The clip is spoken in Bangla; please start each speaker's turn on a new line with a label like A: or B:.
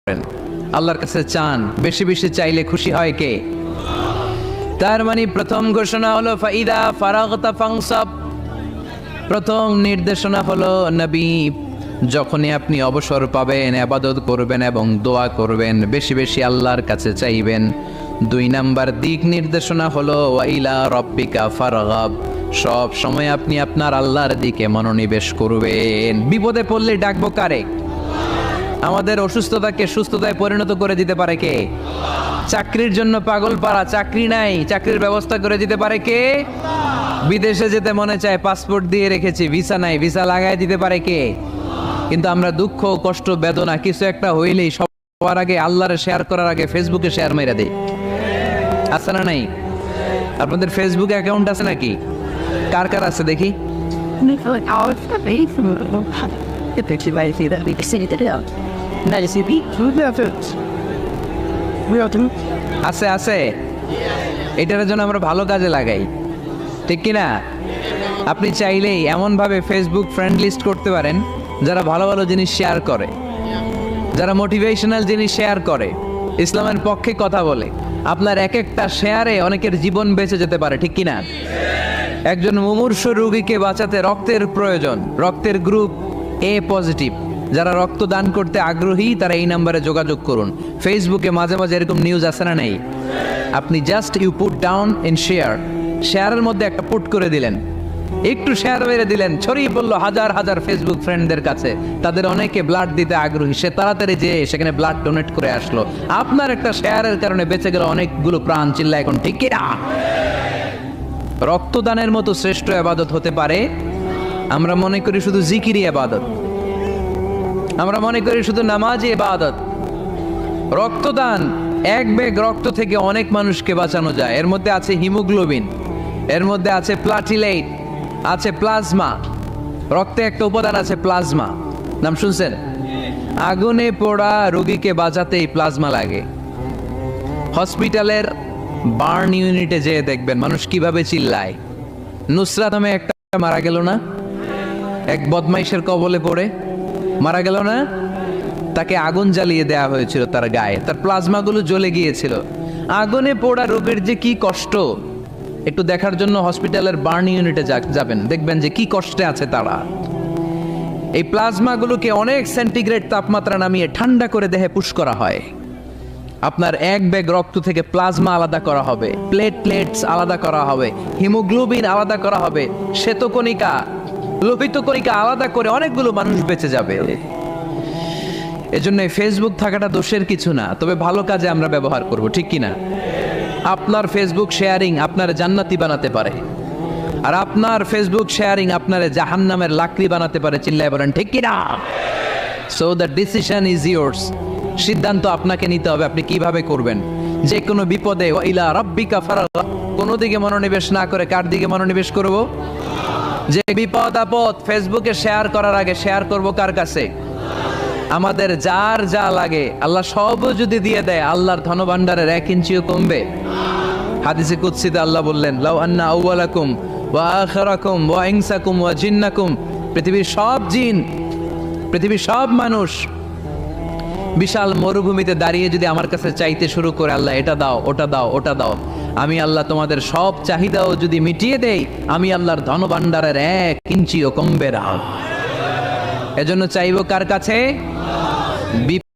A: করেন, আল্লাহর কাছে চান, বেশি বেশি চাইলে খুশি হয় কে? তার মানে প্রথম ঘোষণা হলো ফাইদা ফারাগতা ফানসাব। প্রথম নির্দেশনা হলো নবী, যখনই আপনি অবসর পাবেন ইবাদত করবেন এবং দোয়া করবেন, বেশি বেশি আল্লাহর কাছে চাইবেন। 2 নাম্বার দিক নির্দেশনা হলো ওয়াইলা রব্বিকা ফারগাব, সব সময় আপনি আপনার আল্লাহর দিকে মনোনিবেশ করবেন। বিপদে পড়লে ডাকবো কারে? আমাদের অসুস্থতাকে সুস্থতায় পরিণত করে দিতে পারে কে? চাকরির জন্য পাগল পাড়া, চাকরি নাই, চাকরির ব্যবস্থা করে দিতে পারে কে? বিদেশে যেতে মনে চায়, পাসপোর্ট দিয়ে রেখেছি, ভিসা নাই, ভিসা লাগাই দিতে পারে কে? কিন্তু আমরা দুঃখ কষ্ট বেদনা কিছু একটা হইলেই সবার আগে আল্লাহরে শেয়ার করার আগে ফেসবুকে শেয়ার মেরে দেই। আছে না নাই? আপনাদের ফেসবুক অ্যাকাউন্ট আছে নাকি? কার কার আছে দেখি? আছে আছে, এটার জন্য আমরা ভালো কাজে লাগাই, ঠিক কিনা? আপনি চাইলেই এমনভাবে ফেসবুক ফ্রেন্ড লিস্ট করতে পারেন যারা ভালো ভালো জিনিস শেয়ার করে, যারা মোটিভেশনাল জিনিস শেয়ার করে, ইসলামের পক্ষে কথা বলে। আপনার এক একটা শেয়ারে অনেকের জীবন বেঁচে যেতে পারে, ঠিক কিনা? একজন মুমূর্ষ রোগীকে বাঁচাতে রক্তের প্রয়োজন, রক্তের গ্রুপ এ পজিটিভ, যারা রক্ত দান করতে আগ্রহী তারা এই নাম্বারে যোগাযোগ করুন। ফেসবুকে মাঝে মাঝে এরকম নিউজ আসে না নাই? আপনি just you put down in share, শেয়ারের মধ্যে একটা পুট করে দিলেন, একটু শেয়ার মেরে দিলেন, ছড়িয়ে পড়লো হাজার হাজার ফেসবুক ফ্রেন্ডদের কাছে। তাদের অনেকে ব্লাড দিতে আগ্রহী, সে তাড়াতাড়ি যেয়ে সেখানে ব্লাড ডোনেট করে আসলো। আপনার একটা শেয়ারের কারণে বেঁচে গেল অনেকগুলো প্রাণ। চিল্লা এখন ঠিক কিনা? রক্তদানের মতো শ্রেষ্ঠ ইবাদত হতে পারে? আমরা মনে করি শুধু জিকিরি ইবাদত, আমরা মনে করি শুধু নামাজি ইবাদত। রক্তদান, এক ব্যাগ রক্ত থেকে অনেক মানুষকে বাঁচানো যায়। এর মধ্যে আছে হিমোগ্লোবিন, এর মধ্যে আছে প্লাটিলেট, আছে প্লাজমা। রক্তে একটা উপাদান আছে প্লাজমা, নাম শুনছেন? আগুনে পোড়া রোগীকে বাঁচাতে এই প্লাজমা লাগে। হসপিটালের বার্ন ইউনিটে যেয়ে দেখবেন মানুষ কিভাবে চিল্লায়। নুসরাত নামে একটা মারা গেল না, এক বদমাইশের কবলে পড়ে মারা গেল না? তাকে আগুন জ্বালিয়ে দেওয়া হয়েছিল তার গায়ে, তার প্লাজমাগুলো জ্বলে গিয়েছিল। আগুনে পোড়া রোগীর যে কি কষ্ট, একটু দেখার জন্য হসপিটালের বার্ন ইউনিটে যাবেন, দেখবেন যে কি কষ্টে আছে তারা। এই প্লাজমাগুলোকে অনেক সেন্টিগ্রেড তাপমাত্রা নামিয়ে ঠান্ডা করে দেহে পুশ করা হয়। আপনার এক ব্যাগ রক্ত থেকে প্লাজমা আলাদা করা হবে, প্লেটলেটস আলাদা করা হবে, হিমোগ্লোবিন আলাদা করা হবে, শ্বেতকণিকা, লোহিত কণিকা আলাদা করে অনেকগুলো মানুষ বেঁচে যাবে। এজন্য ফেসবুক থাকাটা দোষের কিছু না, তবে ভালো কাজে আমরা ব্যবহার করব, ঠিক কিনা? আপনার ফেসবুক শেয়ারিং আপনার জান্নাতি বানাতে পারে, আর আপনার ফেসবুক শেয়ারিং আপনার জাহান্নামের লাকড়ি বানাতে পারে। চিল্লায় বলেন ঠিক কিনা? So the decision is yours, সিদ্ধান্ত আপনাকে নিতে হবে আপনি কিভাবে করবেন। যে কোনো বিপদে ওয়াইলা রাব্বিকা ফারগাব, কোনো দিকে মনোনিবেশ না করে কার দিকে মনোনিবেশ করব? যে বিপদ আপদ ফেসবুকে শেয়ার করার আগে শেয়ার করব কার কাছে? আমাদের যার যা লাগে আল্লাহ সব যদি দিয়ে দেয়, আল্লাহর ধনভাণ্ডারের 1 ইঞ্চিও কমবে? হাদিসে কুদসিতে আল্লাহ বললেন, লাউ আন্না আউওয়ালাকুম ওয়া আখিরাকুম ওয়া ইনসাকুম ওয়া জিন্নাকুম, পৃথিবীর সব জিন, পৃথিবীর সব মানুষ বিশাল মরুভূমিতে দাঁড়িয়ে যদি আমার কাছে চাইতে শুরু করে, আল্লাহ এটা দাও, ওটা দাও, ওটা দাও, আমি আল্লাহ তোমাদের সব চাহিদাও যদি মিটিয়ে দেই, আমি আল্লাহর ধনভাণ্ডারের 1 ইঞ্চিও কমবে না। এজন্য চাইবো কার কাছে?